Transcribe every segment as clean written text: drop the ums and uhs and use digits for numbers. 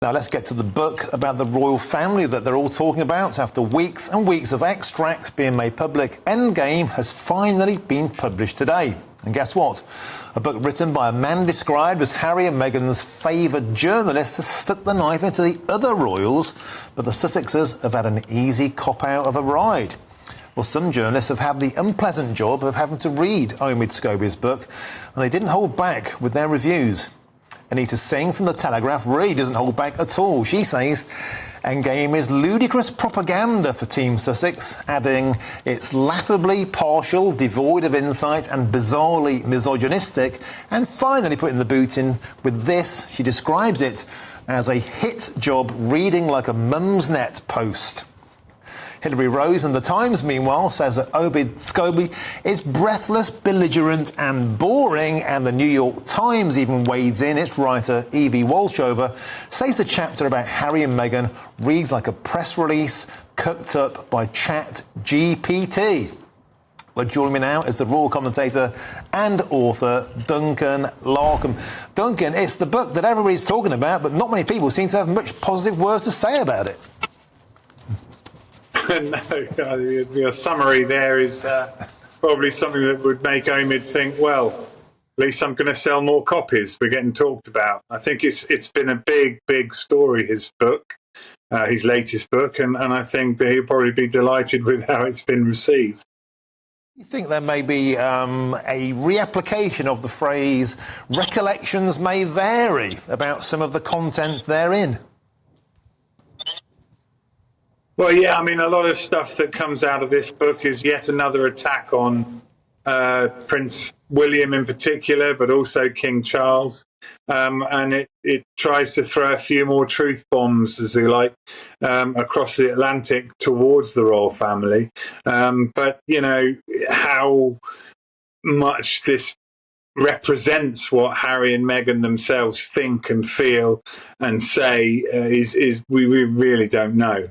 Now let's get to the book about the royal family that they're all talking about. After weeks and weeks of extracts being made public, Endgame has finally been published today. And guess what? A book written by a man described as Harry and Meghan's favoured journalist has stuck the knife into the other royals, but the Sussexes have had an easy cop-out of a ride. Well, some journalists have had the unpleasant job of having to read Omid Scobie's book, and they didn't hold back with their reviews. Anita Singh from The Telegraph really doesn't hold back at all. She says Endgame is ludicrous propaganda for Team Sussex, adding it's laughably partial, devoid of insight and bizarrely misogynistic, and finally putting the boot in with this. She describes it as a hit job reading like a mum's net post. Hilary Rose in The Times, meanwhile, says that Omid Scobie is breathless, belligerent and boring, and the New York Times even wades in. Its writer, Evie Walshover, says the chapter about Harry and Meghan reads like a press release cooked up by Chat GPT. Well, joining me now is the royal commentator and author, Duncan Larcombe. Duncan, it's the book that everybody's talking about, but not many people seem to have much positive words to say about it. No, your summary there is probably something that would make Omid think, well, at least I'm going to sell more copies. We're getting talked about. I think it's been a big story, his book, his latest book, and I think that he'll probably be delighted with how it's been received. You think there may be a reapplication of the phrase recollections may vary about some of the content therein? Well, yeah, I mean, a lot of stuff that comes out of this book is yet another attack on Prince William in particular, but also King Charles. And it tries to throw a few more truth bombs, as you like, across the Atlantic towards the royal family. But, you know, how much this represents what Harry and Meghan themselves think and feel and say is we really don't know.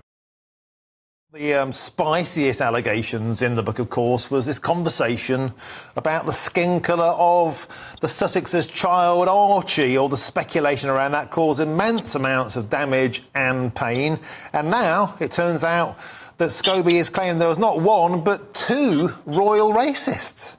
The spiciest allegations in the book, of course, was this conversation about the skin colour of the Sussex's child Archie, or the speculation around that caused immense amounts of damage and pain. And now it turns out that Scobie is claiming there was not one but two royal racists.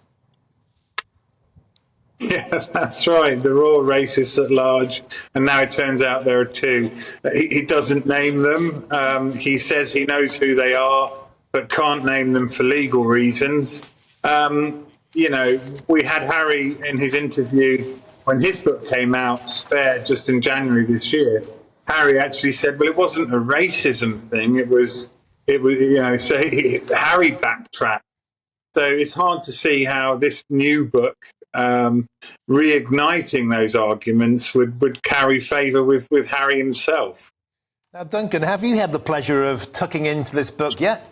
Yeah, that's right. They're all racists at large, and now it turns out there are two. He doesn't name them. He says he knows who they are, but can't name them for legal reasons. You know, we had Harry in his interview when his book came out, Spare, just in January this year. Harry actually said, well, it wasn't a racism thing. It was, you know, so Harry backtracked. So it's hard to see how this new book, reigniting those arguments, would carry favour with Harry himself. Now, Duncan, have you had the pleasure of tucking into this book yet?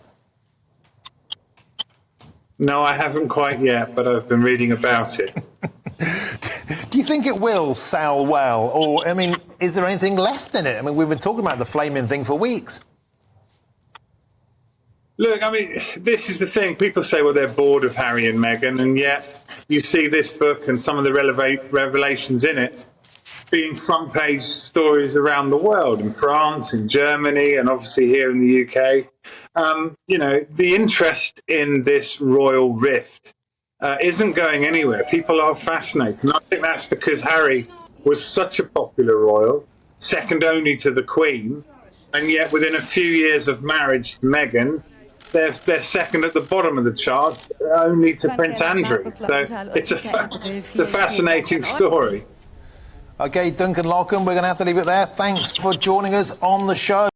No, I haven't quite yet, but I've been reading about it. Do you think it will sell well? Or, I mean, is there anything left in it? I mean, we've been talking about the flaming thing for weeks. Look, I mean, this is the thing. People say, well, they're bored of Harry and Meghan, and yet you see this book and some of the revelations in it being front page stories around the world, in France, in Germany, and obviously here in the UK. You know, the interest in this royal rift isn't going anywhere. People are fascinated. And I think that's because Harry was such a popular royal, second only to the Queen, and yet within a few years of marriage to Meghan, they're second at the bottom of the chart, only to Prince Andrew. So it's a fascinating story. OK, Duncan Larcombe, we're going to have to leave it there. Thanks for joining us on the show.